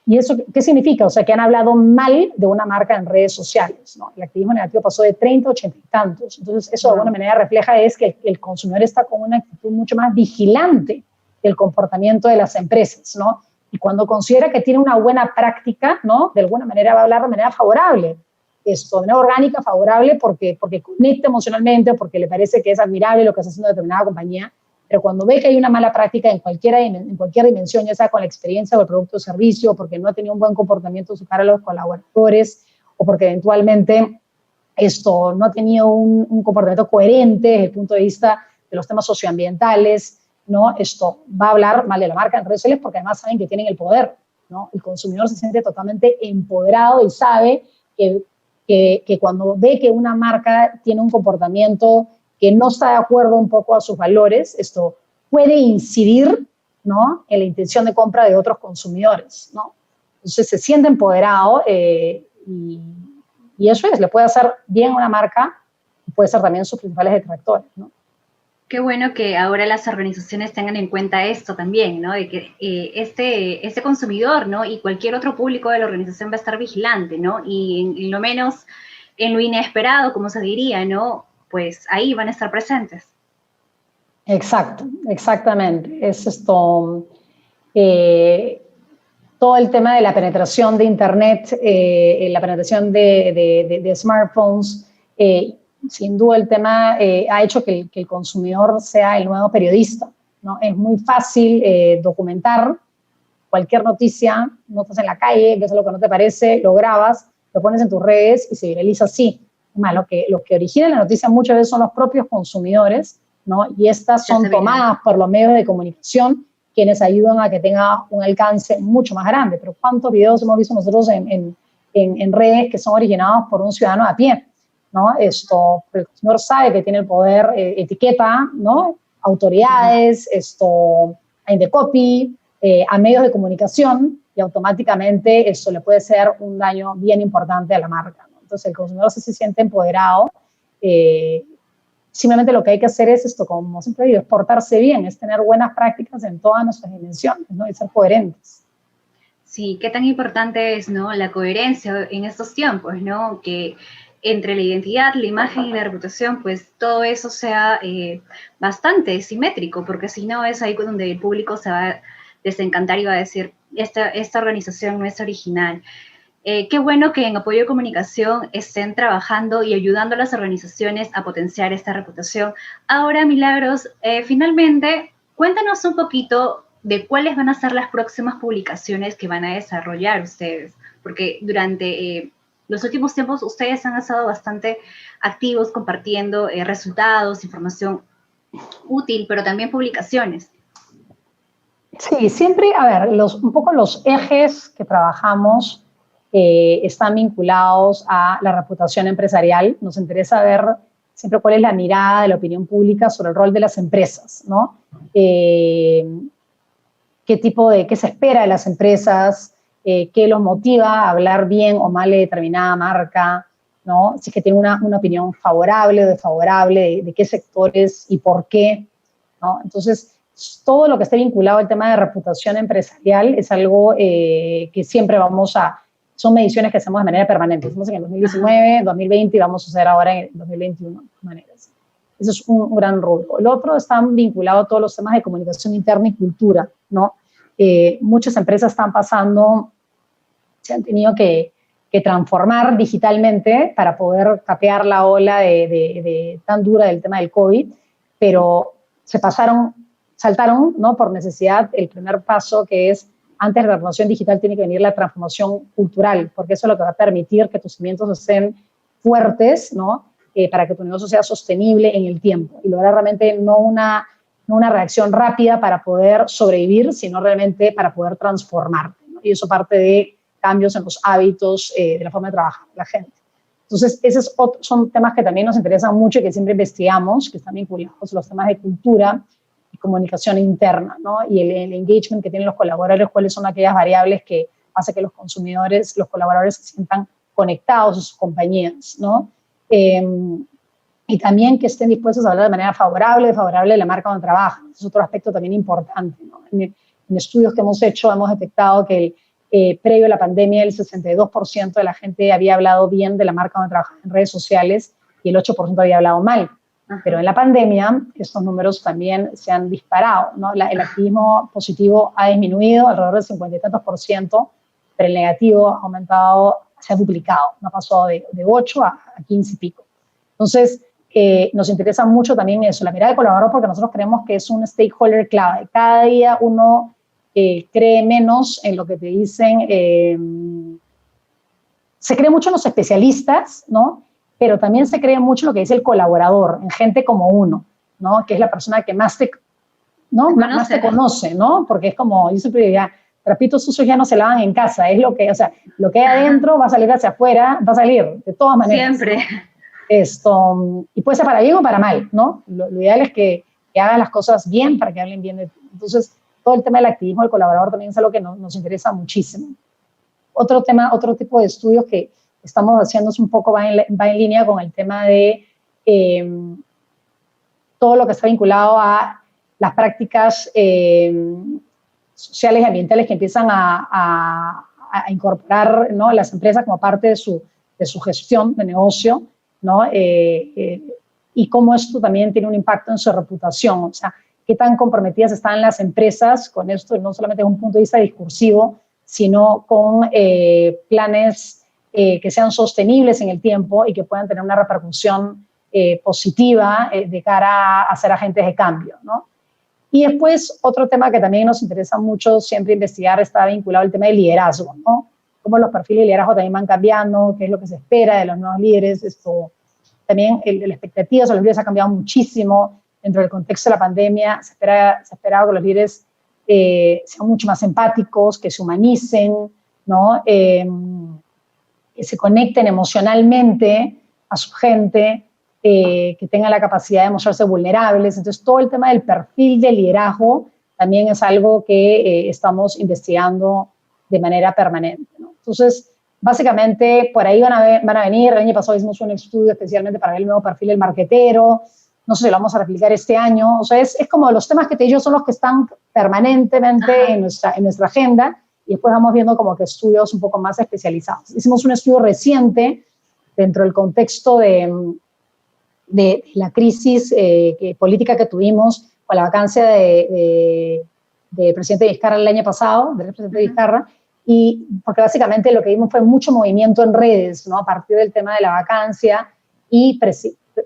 ¿Y eso qué significa? O sea, que han hablado mal de una marca en redes sociales, ¿no? El activismo negativo pasó de 30 a 80 y tantos. Entonces, eso de alguna manera refleja es que el consumidor está con una actitud mucho más vigilante del comportamiento de las empresas, ¿no? Y cuando considera que tiene una buena práctica, ¿no? De alguna manera va a hablar de manera favorable. De manera orgánica, favorable, porque conecta emocionalmente, porque le parece que es admirable lo que está haciendo determinada compañía. Pero cuando ve que hay una mala práctica en cualquier dimensión, ya sea con la experiencia o el producto o servicio, o porque no ha tenido un buen comportamiento en su cara a los colaboradores, o porque eventualmente no ha tenido un comportamiento coherente desde el punto de vista de los temas socioambientales, ¿no? Esto va a hablar mal de la marca en redes sociales porque además saben que tienen el poder, ¿no? El consumidor se siente totalmente empoderado y sabe que cuando ve que una marca tiene un comportamiento que no está de acuerdo un poco a sus valores, esto puede incidir, ¿no? En la intención de compra de otros consumidores, ¿no? Entonces se siente empoderado y eso le puede hacer bien a una marca y puede ser también sus principales detractores, ¿no? Qué bueno que ahora las organizaciones tengan en cuenta esto también, ¿no? De que este consumidor, ¿no? Y cualquier otro público de la organización va a estar vigilante, ¿no? Y en lo menos en lo inesperado, como se diría, ¿no? Pues ahí van a estar presentes. Exacto, exactamente. Es esto, todo el tema de la penetración de Internet, la penetración de smartphones, sin duda el tema ha hecho que el consumidor sea el nuevo periodista, ¿no? Es muy fácil documentar cualquier noticia, no estás en la calle, ves lo que no te parece, lo grabas, lo pones en tus redes y se viraliza así. Además, lo que origina la noticia muchas veces son los propios consumidores, ¿no? Y estas son tomadas por los medios de comunicación, quienes ayudan a que tenga un alcance mucho más grande. Pero ¿cuántos videos hemos visto nosotros en redes que son originados por un ciudadano a pie? ¿No? El consumidor sabe que tiene el poder, etiqueta, ¿no? Autoridades, a Indecopy, a medios de comunicación, y automáticamente eso le puede ser un daño bien importante a la marca, ¿no? Entonces el consumidor se siente empoderado. Simplemente lo que hay que hacer es esto, como siempre digo, es portarse bien, es tener buenas prácticas en todas nuestras dimensiones, ¿no? Y ser coherentes. Sí, qué tan importante es, ¿no? La coherencia en estos tiempos, ¿no? Que entre la identidad, la imagen y la reputación, pues todo eso sea bastante simétrico, porque si no es ahí donde el público se va a desencantar y va a decir, esta organización no es original. Qué bueno que en Apoyo de Comunicación estén trabajando y ayudando a las organizaciones a potenciar esta reputación. Ahora, Milagros, finalmente, cuéntanos un poquito de cuáles van a ser las próximas publicaciones que van a desarrollar ustedes, porque durante los últimos tiempos ustedes han estado bastante activos compartiendo resultados, información útil, pero también publicaciones. Sí, siempre, a ver, un poco los ejes que trabajamos están vinculados a la reputación empresarial. Nos interesa ver siempre cuál es la mirada de la opinión pública sobre el rol de las empresas, ¿no? Qué se espera de las empresas, qué los motiva a hablar bien o mal de determinada marca, ¿no? Si es que tiene una opinión favorable o desfavorable de qué sectores y por qué, ¿no? Entonces, todo lo que esté vinculado al tema de reputación empresarial es algo que siempre son mediciones que hacemos de manera permanente. Hicimos en el 2019, 2020 y vamos a hacer ahora en el 2021 de maneras. Eso es un gran rubro. El otro está vinculado a todos los temas de comunicación interna y cultura, ¿no? Muchas empresas se han tenido que transformar digitalmente para poder capear la ola tan dura del tema del COVID, pero saltaron, ¿no? Por necesidad el primer paso, que es antes de la transformación digital tiene que venir la transformación cultural, porque eso es lo que va a permitir que tus cimientos estén fuertes, ¿no? Para que tu negocio sea sostenible en el tiempo y lograr realmente no una reacción rápida para poder sobrevivir, sino realmente para poder transformarte, ¿no? Y eso parte de cambios en los hábitos, de la forma de trabajar de la gente. Entonces, son temas que también nos interesan mucho y que siempre investigamos, que están vinculados a los temas de cultura y comunicación interna, ¿no? Y el engagement que tienen los colaboradores, cuáles son aquellas variables que hacen que los colaboradores se sientan conectados a sus compañías, ¿no? Y también que estén dispuestos a hablar de manera favorable de la marca donde trabajan. Es otro aspecto también importante, ¿no? En estudios que hemos hecho hemos detectado que previo a la pandemia el 62% de la gente había hablado bien de la marca donde trabajan en redes sociales y el 8% había hablado mal. Pero en la pandemia estos números también se han disparado, ¿no? El activismo positivo ha disminuido alrededor del 50 y tantos %, pero el negativo ha aumentado, se ha duplicado, no ha pasado de 8 a 15 y pico. Entonces, nos interesa mucho también eso, la mirada del colaborador, porque nosotros creemos que es un stakeholder clave. Cada día uno cree menos en lo que te dicen, se cree mucho en los especialistas, ¿no? Pero también se cree mucho en lo que dice el colaborador, en gente como uno, ¿no? Que es la persona que más te conoce, ¿no? Porque es como, yo siempre diría, trapitos sucios ya no se lavan en casa, es lo que hay adentro va a salir hacia afuera, va a salir de todas maneras. Siempre. ¿No? Y puede ser para bien o para mal, ¿no? Lo ideal es que hagan las cosas bien para que hablen bien de ti. Entonces, todo el tema del activismo del colaborador también es algo que nos interesa muchísimo. Otro tipo de estudios que estamos haciendo es un poco va en línea con el tema de todo lo que está vinculado a las prácticas sociales y ambientales que empiezan a incorporar, ¿no?, las empresas como parte de su gestión de negocio, ¿no? Y cómo esto también tiene un impacto en su reputación, o sea, qué tan comprometidas están las empresas con esto, no solamente desde un punto de vista discursivo, sino con planes que sean sostenibles en el tiempo y que puedan tener una repercusión positiva de cara a ser agentes de cambio, ¿no? Y después, otro tema que también nos interesa mucho siempre investigar está vinculado al tema del liderazgo, ¿no? Cómo los perfiles de liderazgo también van cambiando, qué es lo que se espera de los nuevos líderes. Esto, también la expectativa sobre los líderes ha cambiado muchísimo dentro del contexto de la pandemia. Se esperaba que los líderes sean mucho más empáticos, que se humanicen, ¿no? Que se conecten emocionalmente a su gente, que tengan la capacidad de mostrarse vulnerables. Entonces, todo el tema del perfil de liderazgo también es algo que estamos investigando de manera permanente, ¿no? Entonces, básicamente, por ahí van a venir. El año pasado hicimos un estudio especialmente para ver el nuevo perfil del marketero. No sé si lo vamos a replicar este año. O sea, es como los temas que te digo son los que están permanentemente en nuestra agenda, y después vamos viendo como que estudios un poco más especializados. Hicimos un estudio reciente dentro del contexto de la crisis política que tuvimos con la vacancia de presidente Vizcarra el año pasado, del presidente Vizcarra, y porque básicamente lo que vimos fue mucho movimiento en redes, ¿no?, a partir del tema de la vacancia y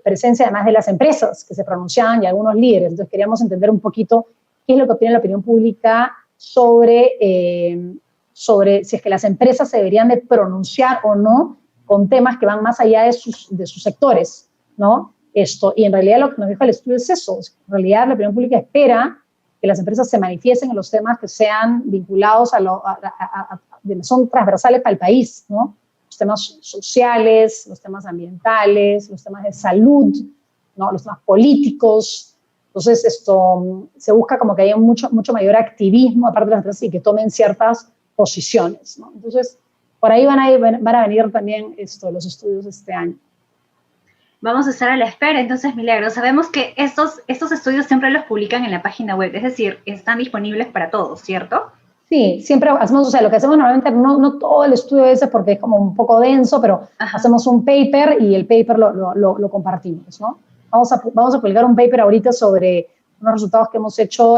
presencia además de las empresas que se pronunciaban y algunos líderes. Entonces queríamos entender un poquito qué es lo que opina la opinión pública sobre si es que las empresas se deberían de pronunciar o no con temas que van más allá de sus sectores, ¿no? Y en realidad lo que nos dijo el estudio es eso. En realidad la opinión pública espera que las empresas se manifiesten en los temas que sean vinculados son transversales para el país, ¿no? Los temas sociales, los temas ambientales, los temas de salud, ¿no?, los temas políticos. Entonces, se busca como que haya mucho mayor activismo aparte de las empresas y que tomen ciertas posiciones, ¿no? Entonces, por ahí van a venir también los estudios este año. Vamos a estar a la espera. Entonces, Milagros, sabemos que estos estudios siempre los publican en la página web, es decir, están disponibles para todos, ¿cierto? Sí, siempre hacemos, o sea, lo que hacemos normalmente, no todo el estudio ese porque es como un poco denso, pero hacemos un paper y el paper lo compartimos, ¿no? Vamos a publicar un paper ahorita sobre unos resultados que hemos hecho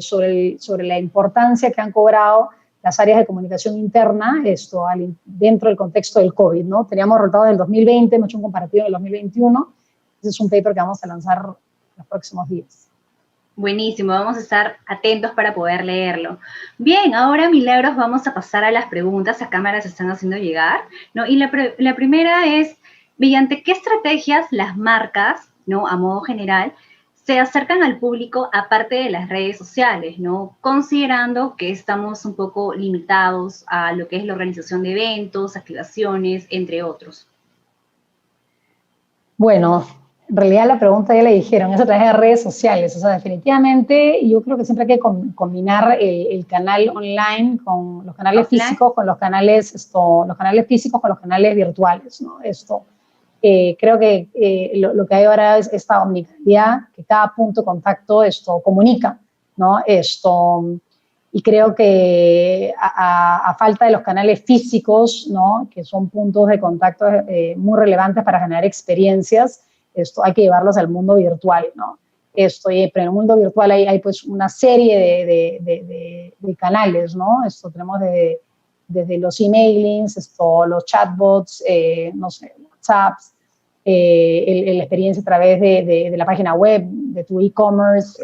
sobre la importancia que han cobrado las áreas de comunicación interna dentro del contexto del COVID, ¿no? Teníamos resultados del 2020, hemos hecho un comparativo en el 2021. Ese es un paper que vamos a lanzar los próximos días. Buenísimo, vamos a estar atentos para poder leerlo. Bien, ahora, Milagros, vamos a pasar a las preguntas. A cámara se están haciendo llegar, ¿no? Y la primera es, ¿mediante qué estrategias las marcas, ¿no?, a modo general, se acercan al público aparte de las redes sociales, ¿no?, considerando que estamos un poco limitados a lo que es la organización de eventos, activaciones, entre otros? Bueno, en realidad la pregunta ya le dijeron, es a través de redes sociales. O sea, definitivamente yo creo que siempre hay que combinar el canal online con los canales físicos, con los canales físicos con los canales virtuales, ¿no? Creo que lo que hay ahora es esta omnicanalidad, que cada punto de contacto comunica, ¿no? Y creo que a falta de los canales físicos, ¿no?, que son puntos de contacto muy relevantes para generar experiencias, hay que llevarlos al mundo virtual, ¿no? Pero en el mundo virtual hay pues una serie de canales, ¿no? Tenemos desde los emailings, los chatbots, no sé, WhatsApps, la experiencia a través de la página web, de tu e-commerce,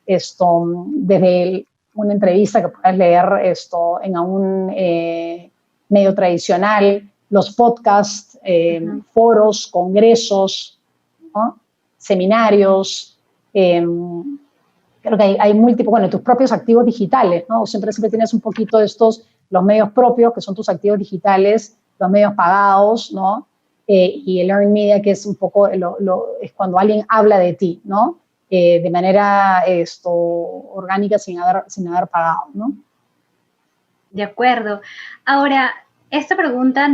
desde una entrevista que puedes leer en un medio tradicional, los podcasts, foros, congresos, ¿no?, seminarios. Creo que hay múltiples, bueno, tus propios activos digitales, ¿no? Siempre tienes un poquito de los medios propios, que son tus activos digitales, los medios pagados, ¿no? Y el earned media, que es un poco, es cuando alguien habla de ti, ¿no? De manera orgánica sin haber pagado, ¿no? De acuerdo. Ahora, esta pregunta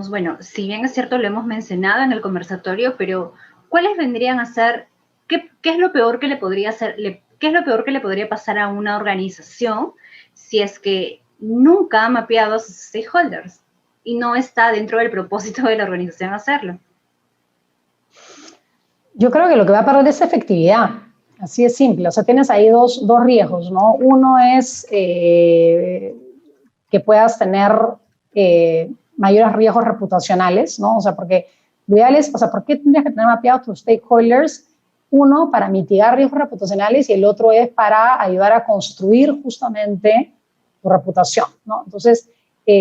bueno, si bien es cierto, lo hemos mencionado en el conversatorio, pero ¿cuáles vendrían a ser ¿qué es lo peor que le podría qué es lo peor que le podría pasar a una organización si es que nunca ha mapeado a sus stakeholders y no está dentro del propósito de la organización hacerlo? Yo creo que lo que va a perder es efectividad. Así es simple. O sea, tienes ahí dos riesgos, ¿no? Uno es que puedas tener mayores riesgos reputacionales, ¿no? O sea, porque lo ideal es, o sea, ¿por qué tendrías que tener mapeados tus stakeholders? Uno, para mitigar riesgos reputacionales, y el otro es para ayudar a construir justamente tu reputación, ¿no? Entonces,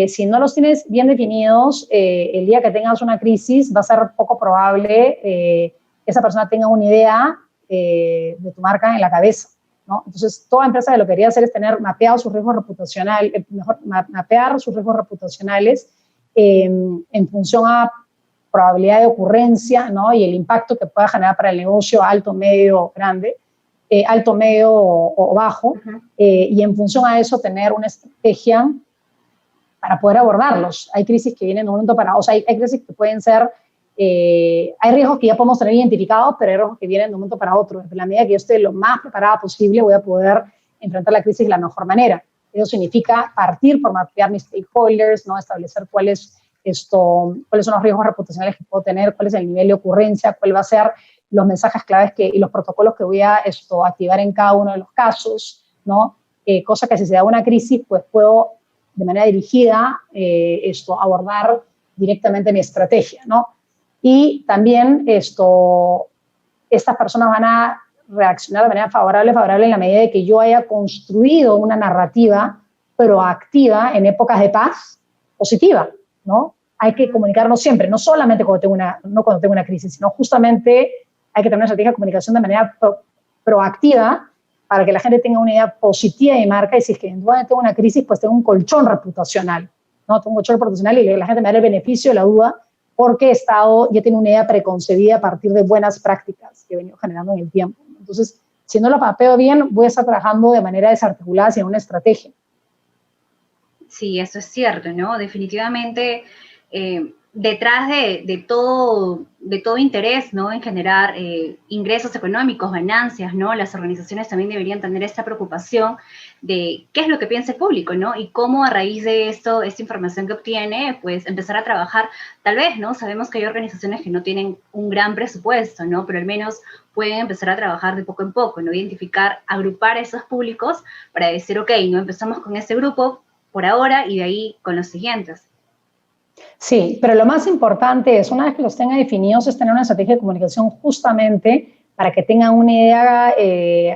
si no los tienes bien definidos, el día que tengas una crisis va a ser poco probable que esa persona tenga una idea de tu marca en la cabeza, ¿no? Entonces, toda empresa lo que quería hacer es tener mapeados sus riesgos reputacionales, mapear sus riesgos reputacionales en función a probabilidad de ocurrencia, ¿no? Y el impacto que pueda generar para el negocio alto, medio, grande, alto, medio o bajo, y en función a eso tener una estrategia para poder abordarlos. Hay crisis que vienen de un momento para otro, o sea, hay crisis que pueden ser, hay riesgos que ya podemos tener identificados, pero hay riesgos que vienen de un momento para otro. En la medida que yo esté lo más preparada posible, voy a poder enfrentar la crisis de la mejor manera. Eso significa partir por mapear mis stakeholders, ¿no? Establecer cuáles son los riesgos reputacionales que puedo tener, cuál es el nivel de ocurrencia, cuál va a ser los mensajes claves y los protocolos que voy a activar en cada uno de los casos, ¿no? Cosa que si se da una crisis, pues puedo de manera dirigida abordar directamente mi estrategia, ¿no? Y también estas personas van a reaccionar de manera favorable en la medida de que yo haya construido una narrativa proactiva en épocas de paz positiva, ¿no? Hay que comunicarnos siempre, no solamente cuando tengo una crisis, sino justamente hay que tener una estrategia de comunicación de manera proactiva para que la gente tenga una idea positiva de mi marca, y si es que cuando tengo una crisis, pues tengo un colchón reputacional, ¿no? Tengo un colchón reputacional y la gente me da el beneficio de la duda porque ya tiene una idea preconcebida a partir de buenas prácticas que he venido generando en el tiempo. Entonces, si no lo mapeo bien, voy a estar trabajando de manera desarticulada sin una estrategia. Sí, eso es cierto, ¿no? Definitivamente, detrás de todo interés, ¿no? En generar ingresos económicos, ganancias, ¿no? Las organizaciones también deberían tener esta preocupación de qué es lo que piensa el público, ¿no? Y cómo a raíz de esto, esta información que obtiene, pues empezar a trabajar, tal vez, ¿no? Sabemos que hay organizaciones que no tienen un gran presupuesto, ¿no? Pero al menos pueden empezar a trabajar de poco en poco, ¿no? Identificar, agrupar esos públicos para decir, ok, ¿no? Empezamos con ese grupo por ahora y de ahí con los siguientes. Sí, pero lo más importante es, una vez que los tenga definidos, es tener una estrategia de comunicación justamente para que tengan una idea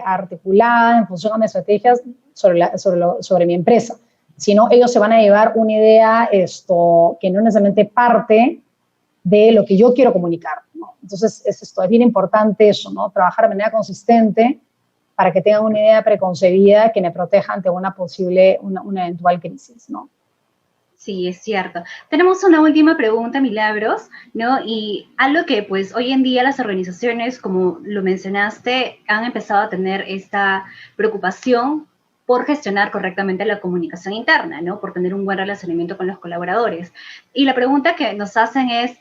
articulada en función a mis estrategias sobre mi empresa. Si no, ellos se van a llevar una idea que no necesariamente parte de lo que yo quiero comunicar, ¿no? Entonces, es bien importante eso, ¿no? Trabajar de manera consistente para que tengan una idea preconcebida que me proteja ante una eventual crisis, ¿no? Sí, es cierto. Tenemos una última pregunta, Milagros, ¿no? Y algo que pues hoy en día las organizaciones, como lo mencionaste, han empezado a tener esta preocupación por gestionar correctamente la comunicación interna, ¿no? Por tener un buen relacionamiento con los colaboradores. Y la pregunta que nos hacen es,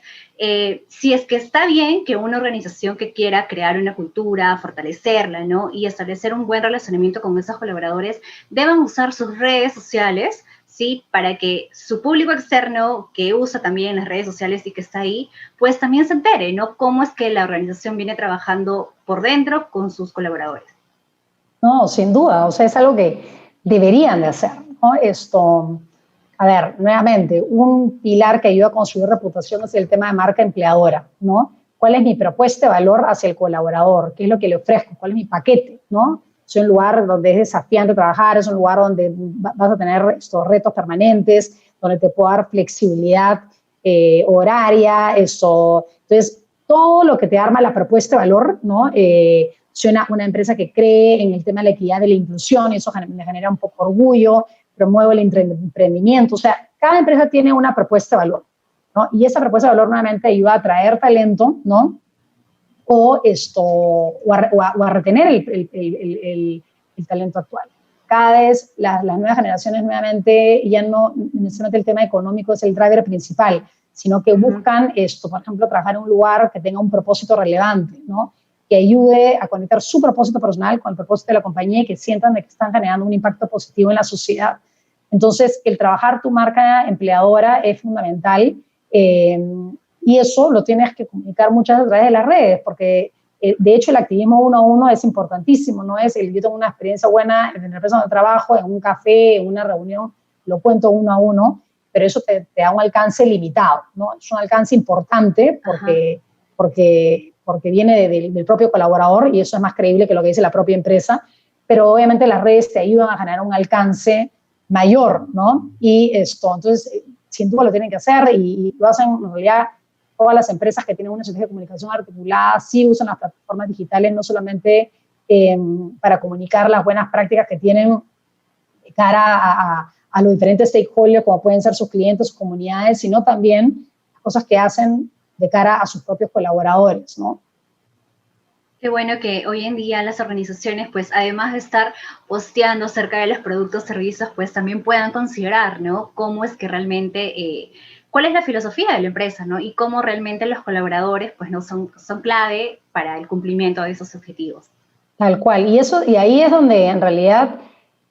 si es que está bien que una organización que quiera crear una cultura, fortalecerla, ¿no? Y establecer un buen relacionamiento con esos colaboradores, deban usar sus redes sociales, ¿sí? Para que su público externo, que usa también las redes sociales y que está ahí, pues también se entere, ¿no? Cómo es que la organización viene trabajando por dentro con sus colaboradores. No, sin duda, o sea, es algo que deberían de hacer, ¿no? A ver, nuevamente, un pilar que ayuda a construir reputación es el tema de marca empleadora, ¿no? ¿Cuál es mi propuesta de valor hacia el colaborador? ¿Qué es lo que le ofrezco? ¿Cuál es mi paquete, no? Es un lugar donde es desafiante trabajar, es un lugar donde vas a tener estos retos permanentes, donde te puedo dar flexibilidad horaria, Entonces, todo lo que te arma la propuesta de valor, ¿no? Soy una empresa que cree en el tema de la equidad, de la inclusión, y eso me genera un poco orgullo, promuevo el emprendimiento. O sea, cada empresa tiene una propuesta de valor, ¿no? Y esa propuesta de valor nuevamente ayuda a atraer talento, ¿no? O a retener el talento actual. Cada vez las nuevas generaciones nuevamente ya no necesariamente el tema económico es el driver principal, sino que buscan por ejemplo, trabajar en un lugar que tenga un propósito relevante, ¿no? que ayude a conectar su propósito personal con el propósito de la compañía y que sientan de que están generando un impacto positivo en la sociedad. Entonces, el trabajar tu marca empleadora es fundamental y eso lo tienes que comunicar muchas veces a través de las redes, porque de hecho el activismo uno a uno es importantísimo, no es el yo tengo una experiencia buena en la empresa donde trabajo, en un café, en una reunión, lo cuento uno a uno, pero eso te da un alcance limitado, ¿no? Es un alcance importante porque viene del propio colaborador y eso es más creíble que lo que dice la propia empresa, pero obviamente las redes te ayudan a generar un alcance mayor, ¿no? Y entonces, sin duda lo tienen que hacer y lo hacen en realidad todas las empresas que tienen una estrategia de comunicación articulada, sí usan las plataformas digitales no solamente para comunicar las buenas prácticas que tienen de cara a los diferentes stakeholders, como pueden ser sus clientes, sus comunidades, sino también las cosas que hacen de cara a sus propios colaboradores, ¿no? Qué bueno que hoy en día las organizaciones, pues además de estar posteando acerca de los productos, servicios, pues también puedan considerar, ¿no? Cómo es que realmente, cuál es la filosofía de la empresa, ¿no? Y cómo realmente los colaboradores, pues, no son clave para el cumplimiento de esos objetivos. Tal cual. Y ahí es donde en realidad,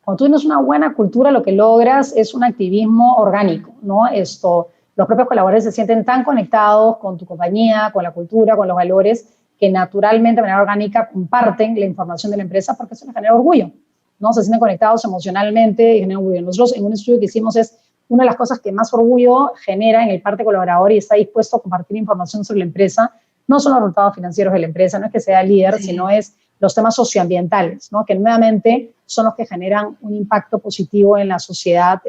cuando tú tienes una buena cultura, lo que logras es un activismo orgánico, ¿no? Los propios colaboradores se sienten tan conectados con tu compañía, con la cultura, con los valores, que naturalmente, de manera orgánica, comparten la información de la empresa porque eso les genera orgullo, ¿no? Se sienten conectados emocionalmente y generan orgullo. Nosotros, en un estudio que hicimos, es una de las cosas que más orgullo genera en el parte colaborador y está dispuesto a compartir información sobre la empresa. No son los resultados financieros de la empresa, no es que sea líder, sino es los temas socioambientales, ¿no? Que nuevamente son los que generan un impacto positivo en la sociedad.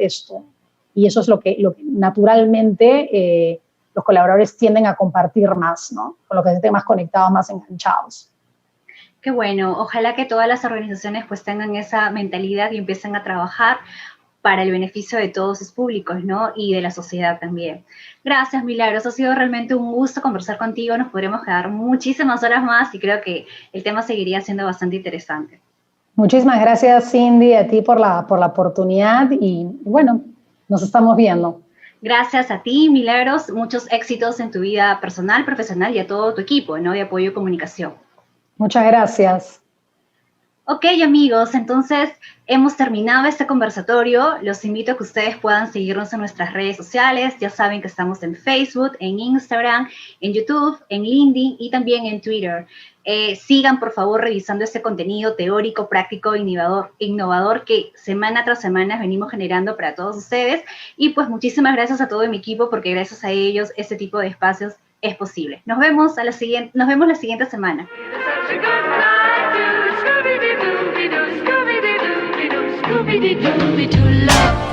Y eso es lo que naturalmente los colaboradores tienden a compartir más, ¿no? Con lo que se sienten más conectados, más enganchados. Qué bueno. Ojalá que todas las organizaciones pues tengan esa mentalidad y empiecen a trabajar para el beneficio de todos sus públicos, ¿no? Y de la sociedad también. Gracias, Milagros. Ha sido realmente un gusto conversar contigo. Nos podremos quedar muchísimas horas más y creo que el tema seguiría siendo bastante interesante. Muchísimas gracias, Cindy, a ti por la oportunidad y bueno, nos estamos viendo. Gracias a ti, Milagros. Muchos éxitos en tu vida personal, profesional y a todo tu equipo, ¿no? De apoyo y comunicación. Muchas gracias. Ok, amigos, entonces hemos terminado este conversatorio. Los invito a que ustedes puedan seguirnos en nuestras redes sociales. Ya saben que estamos en Facebook, en Instagram, en YouTube, en LinkedIn y también en Twitter. Sigan, por favor, revisando este contenido teórico, práctico, innovador que semana tras semana venimos generando para todos ustedes. Y pues muchísimas gracias a todo mi equipo porque gracias a ellos este tipo de espacios es posible. Nos vemos la siguiente semana. Scooby-Doo, Scooby-Doo, Scooby-Doo, Scooby-Doo, love.